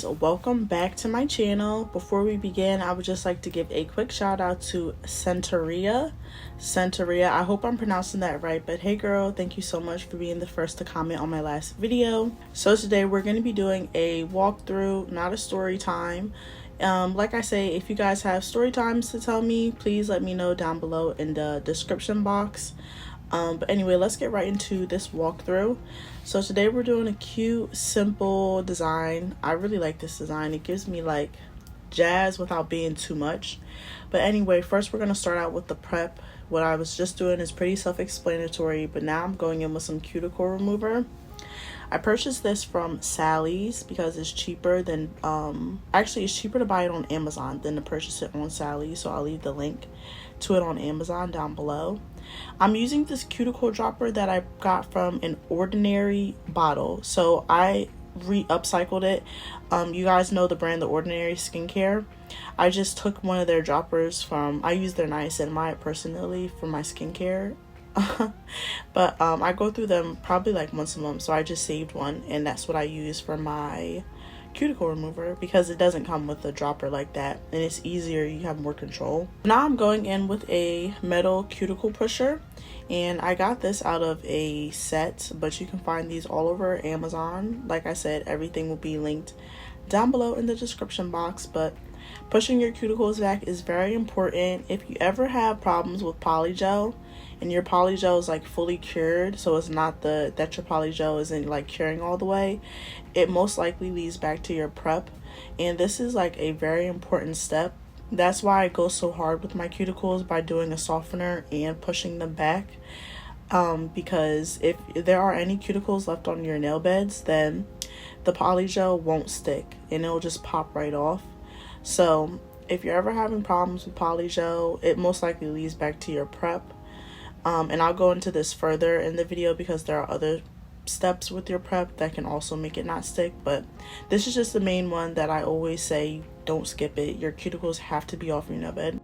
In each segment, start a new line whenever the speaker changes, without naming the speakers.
guys, welcome back to my channel. Before we begin, I would just like to give a quick shout out to Centuria. I hope I'm pronouncing that right, but hey girl, thank you so much for being the first to comment on my last video. So today we're going to be doing a walkthrough, not a story time. Like I say, if you guys have story times to tell me, please let me know down below in the description box. But anyway, let's get right into this walkthrough. So today we're doing a cute, simple design. I really like this design. It gives me like jazz without being too much. But anyway, first we're going to start out with the prep. What I was just doing is pretty self-explanatory, but now I'm going in with some cuticle remover. I purchased this from Sally's because it's cheaper than, actually it's cheaper to buy it on Amazon than to purchase it on Sally's. So I'll leave the link to it on Amazon down below. I'm using this cuticle dropper that I got from an Ordinary bottle. So I upcycled it. You guys know the brand, The Ordinary Skincare. I just took one of their droppers from, I use their niacinamide personally for my skincare. But I go through them probably like once a month, so I just saved one and that's what I use for my cuticle remover because it doesn't come with a dropper like that and it's easier, you have more control. Now I'm going in with a metal cuticle pusher and I got this out of a set, but you can find these all over Amazon. Like I said, everything will be linked down below in the description box, but pushing your cuticles back is very important. If you ever have problems with polygel and your polygel is like fully cured, so it's not that your polygel isn't like curing all the way, it most likely leads back to your prep, and this is like a very important step. That's why I go so hard with my cuticles by doing a softener and pushing them back, because if there are any cuticles left on your nail beds, then the polygel won't stick and it'll just pop right off. So if you're ever having problems with polygel, it most likely leads back to your prep. And I'll go into this further in the video because there are other steps with your prep that can also make it not stick, but this is just the main one that I always say, don't skip it. Your cuticles have to be off your nail bed.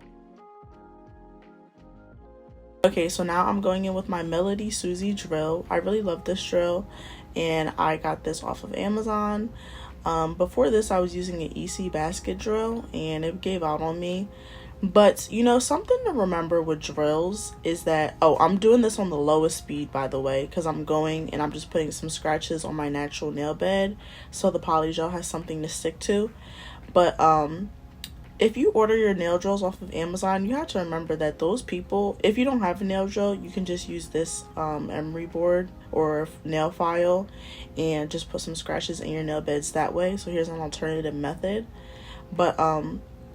Okay, so now I'm going in with my Melody Susie drill. I really love this drill and I got this off of Amazon. Before this I was using an EC basket drill and it gave out on me. But you know, something to remember with drills is that, oh, I'm doing this on the lowest speed by the way, because I'm going and I'm just putting some scratches on my natural nail bed so the polygel has something to stick to. But if you order your nail drills off of Amazon, you have to remember that those people, if you don't have a nail drill, you can just use this emery board or nail file and just put some scratches in your nail beds that way. So here's an alternative method. But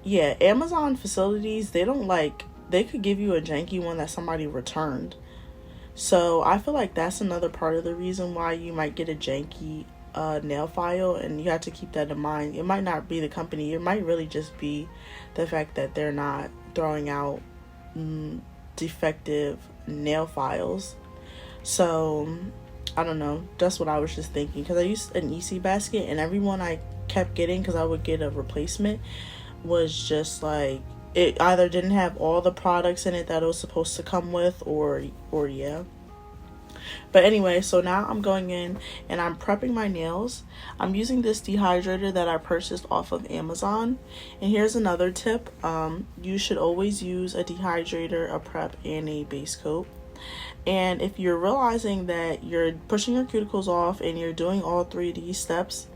yeah, Amazon facilities, they could give you a janky one that somebody returned. So I feel like that's another part of the reason why you might get a janky nail file, and you have to keep that in mind. It might not be the company, it might really just be the fact that they're not throwing out defective nail files. So I don't know, that's what I was just thinking, because I used an EC basket and everyone I kept getting, because I would get a replacement, was just like, it either didn't have all the products in it that it was supposed to come with, or yeah. But anyway, so now I'm going in and I'm prepping my nails. I'm using this dehydrator that I purchased off of Amazon. And here's another tip. You should always use a dehydrator, a prep, and a base coat. And if you're realizing that you're pushing your cuticles off and you're doing all three of these steps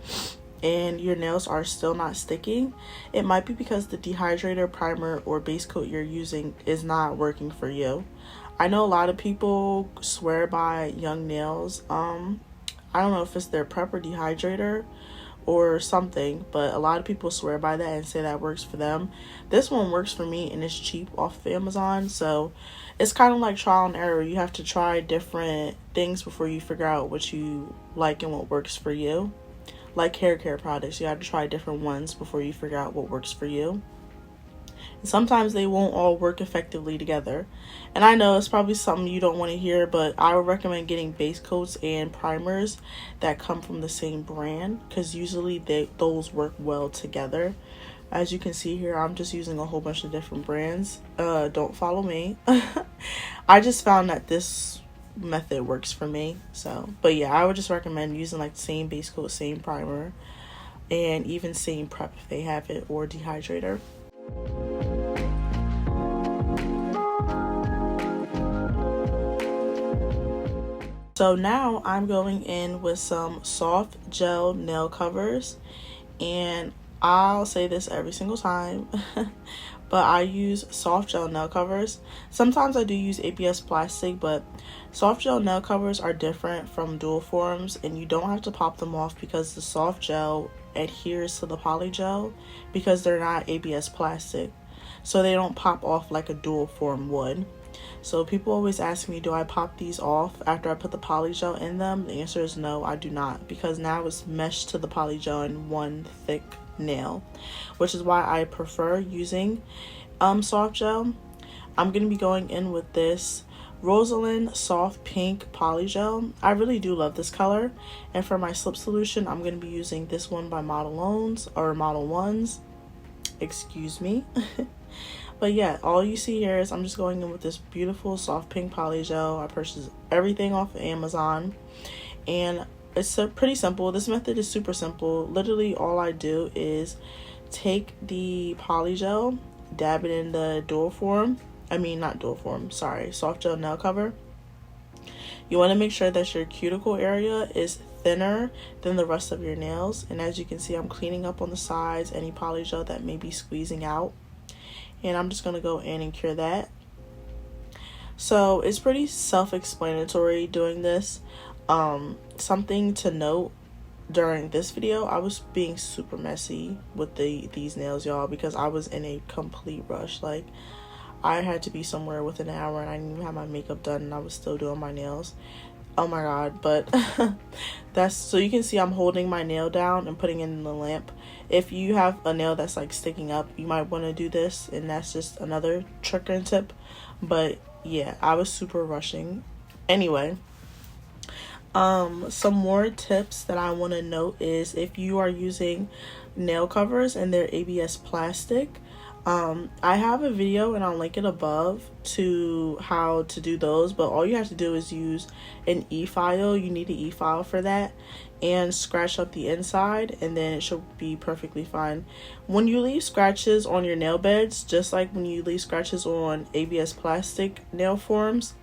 and your nails are still not sticking, it might be because the dehydrator, primer, or base coat you're using is not working for you. I know a lot of people swear by Young Nails. I don't know if it's their prep or dehydrator or something, but a lot of people swear by that and say that works for them. This one works for me and it's cheap off of Amazon, so it's kind of like trial and error. You have to try different things before you figure out what you like and what works for you. Like hair care products, you have to try different ones before you figure out what works for you. And sometimes they won't all work effectively together. And I know it's probably something you don't want to hear, but I would recommend getting base coats and primers that come from the same brand, because usually those work well together. As you can see here, I'm just using a whole bunch of different brands. Don't follow me. I just found that this method works for me. So, but yeah, I would just recommend using like the same base coat, same primer. and even stain prep if they have it, or dehydrator. So now I'm going in with some soft gel nail covers, and I'll say this every single time, but I use soft gel nail covers. Sometimes I do use ABS plastic, but soft gel nail covers are different from dual forms, and you don't have to pop them off because the soft gel adheres to the polygel because they're not ABS plastic, so they don't pop off like a dual form would. So people always ask me, do I pop these off after I put the polygel in them? The answer is no, I do not, because now it's meshed to the polygel in one thick nail, which is why I prefer using soft gel. I'm going to be going in with this Rosalind Soft Pink Polygel. I really do love this color, and for my slip solution, I'm going to be using this one by Model Ones. Excuse me. But yeah, all you see here is I'm just going in with this beautiful soft pink polygel. I purchased everything off of Amazon, and it's pretty simple. This method is super simple. Literally all I do is take the polygel, dab it in the soft gel nail cover. You want to make sure that your cuticle area is thinner than the rest of your nails, and as you can see, I'm cleaning up on the sides any polygel that may be squeezing out. And I'm just going to go in and cure that. So it's pretty self-explanatory doing this. Something to note during this video, I was being super messy with these nails, y'all, because I was in a complete rush. Like, I had to be somewhere within an hour and I didn't even have my makeup done and I was still doing my nails. Oh my god. But that's so you can see I'm holding my nail down and putting it in the lamp. If you have a nail that's like sticking up, you might want to do this, and that's just another trick and tip. But yeah, I was super rushing. Anyway, some more tips that I want to note is if you are using nail covers and they're ABS plastic, I have a video and I'll link it above to how to do those, but all you have to do is use an e-file. You need an e-file for that, and scratch up the inside, and then it should be perfectly fine. When you leave scratches on your nail beds, just like when you leave scratches on ABS plastic nail forms,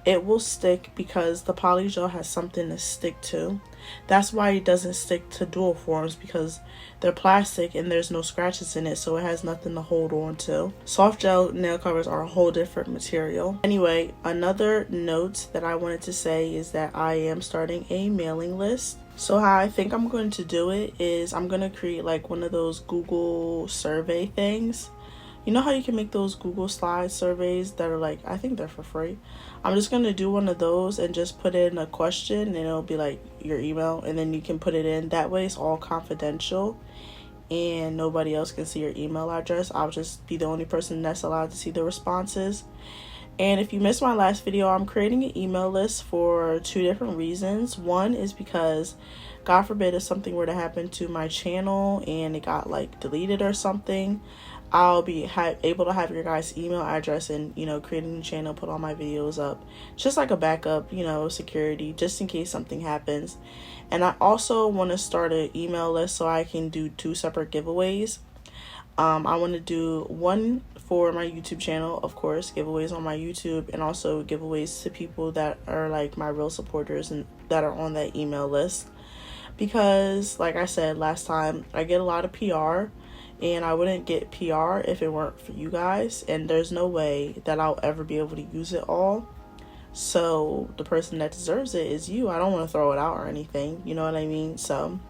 it will stick because the polygel has something to stick to. That's why it doesn't stick to dual forms, because they're plastic and there's no scratches in it, so it has nothing to hold on to. Soft gel nail covers are a whole different material. Anyway, another note that I wanted to say is that I am starting a mailing list. So how I think I'm going to do it is I'm going to create like one of those Google survey things. You know how you can make those Google slide surveys that are like, I think they're for free. I'm just going to do one of those and just put in a question, and it'll be like your email, and then you can put it in. That way it's all confidential and nobody else can see your email address. I'll just be the only person that's allowed to see the responses. And if you missed my last video, I'm creating an email list for 2 different reasons. One is because, God forbid, if something were to happen to my channel and it got like deleted or something, I'll be able to have your guys' email address and, you know, create a new channel, put all my videos up, just like a backup, you know, security, just in case something happens. And I also want to start an email list so I can do 2 separate giveaways. I want to do one for my YouTube channel, of course, giveaways on my YouTube, and also giveaways to people that are like my real supporters and that are on that email list. Because, like I said last time, I get a lot of PR, and I wouldn't get PR if it weren't for you guys, and there's no way that I'll ever be able to use it all. So the person that deserves it is you. I don't want to throw it out or anything, you know what I mean? So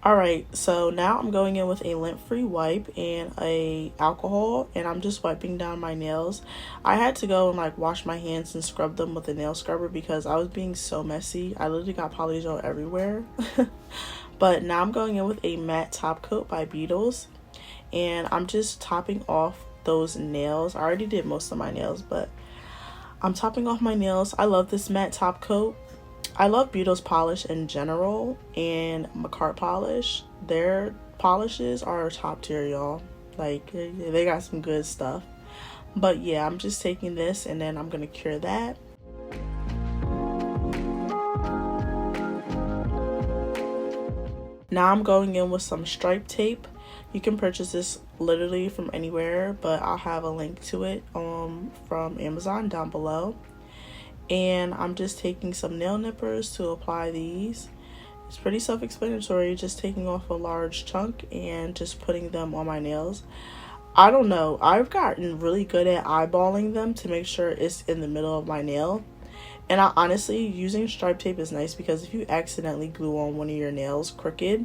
alright, so now I'm going in with a lint-free wipe and a alcohol, and I'm just wiping down my nails. I had to go and like wash my hands and scrub them with a nail scrubber because I was being so messy. I literally got polygel everywhere. But now I'm going in with a matte top coat by Beetles, and I'm just topping off those nails. I already did most of my nails, but I'm topping off my nails. I love this matte top coat. I love Beetle's polish in general, and MAKARRT polish. Their polishes are top tier, y'all. Like, they got some good stuff. But yeah, I'm just taking this and then I'm gonna cure that. Now I'm going in with some stripe tape. You can purchase this literally from anywhere, but I'll have a link to it from Amazon down below. And I'm just taking some nail nippers to apply these. It's pretty self-explanatory, just taking off a large chunk and just putting them on my nails. I don't know, I've gotten really good at eyeballing them to make sure it's in the middle of my nail. And I honestly, using stripe tape is nice because if you accidentally glue on one of your nails crooked,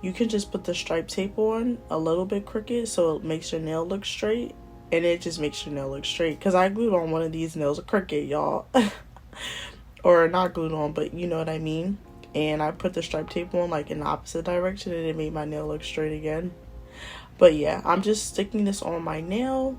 you can just put the stripe tape on a little bit crooked so it makes your nail look straight. And it just makes your nail look straight. Because I glued on one of these nails crooked, y'all. Or not glued on, but you know what I mean. And I put the stripe tape on like in the opposite direction and it made my nail look straight again. But yeah, I'm just sticking this on my nail.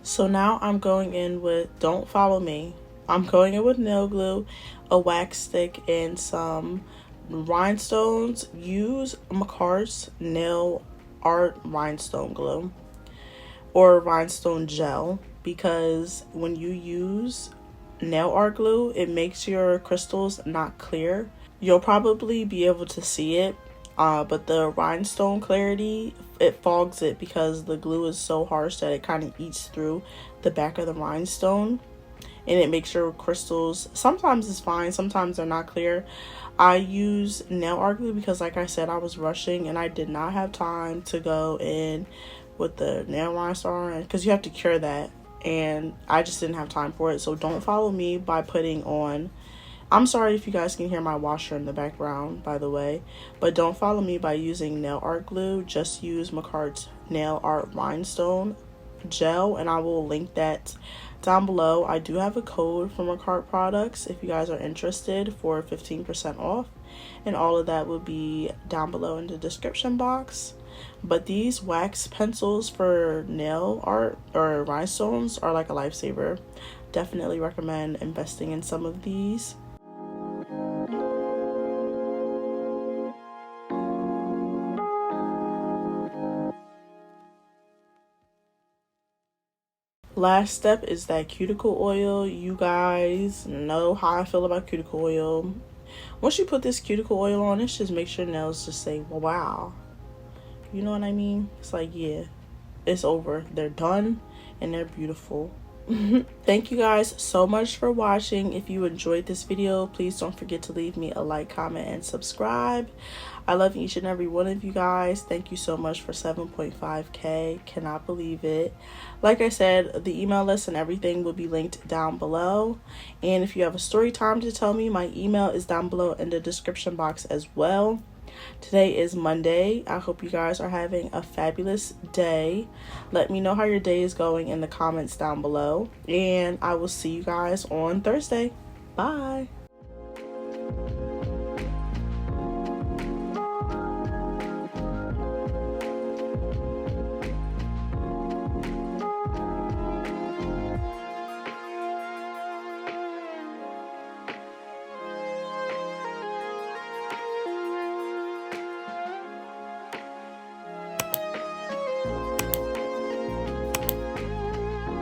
So now I'm going in with, don't follow me, I'm going in with nail glue, a wax stick, and some rhinestones. Use MAKARRT's nail art rhinestone glue or rhinestone gel, because when you use nail art glue, it makes your crystals not clear. You'll probably be able to see it, but the rhinestone clarity, it fogs it because the glue is so harsh that it kind of eats through the back of the rhinestone, and it makes your crystals, sometimes it's fine, sometimes they're not clear. I use nail art glue because, like I said, I was rushing and I did not have time to go in with the nail rhinestone because you have to cure that, and I just didn't have time for it. So don't follow me by putting on, I'm sorry if you guys can hear my washer in the background, by the way, but don't follow me by using nail art glue. Just use MAKARRT's nail art rhinestone gel, and I will link that down below. I do have a code for MAKARRT products if you guys are interested for 15% off, and all of that will be down below in the description box. But these wax pencils for nail art or rhinestones are like a lifesaver. Definitely recommend investing in some of these. Last step is that cuticle oil. You guys know how I feel about cuticle oil. Once you put this cuticle oil on, it just makes your nails just say, wow. You know what I mean? It's like, yeah, it's over. They're done and they're beautiful. Thank you guys so much for watching. If you enjoyed this video, please don't forget to leave me a like, comment, and subscribe. I love each and every one of you guys. Thank you so much for 7.5K. Cannot believe it. Like I said, the email list and everything will be linked down below. And if you have a story time to tell me, my email is down below in the description box as well. Today is Monday. I hope you guys are having a fabulous day. Let me know how your day is going in the comments down below. And I will see you guys on Thursday. Bye.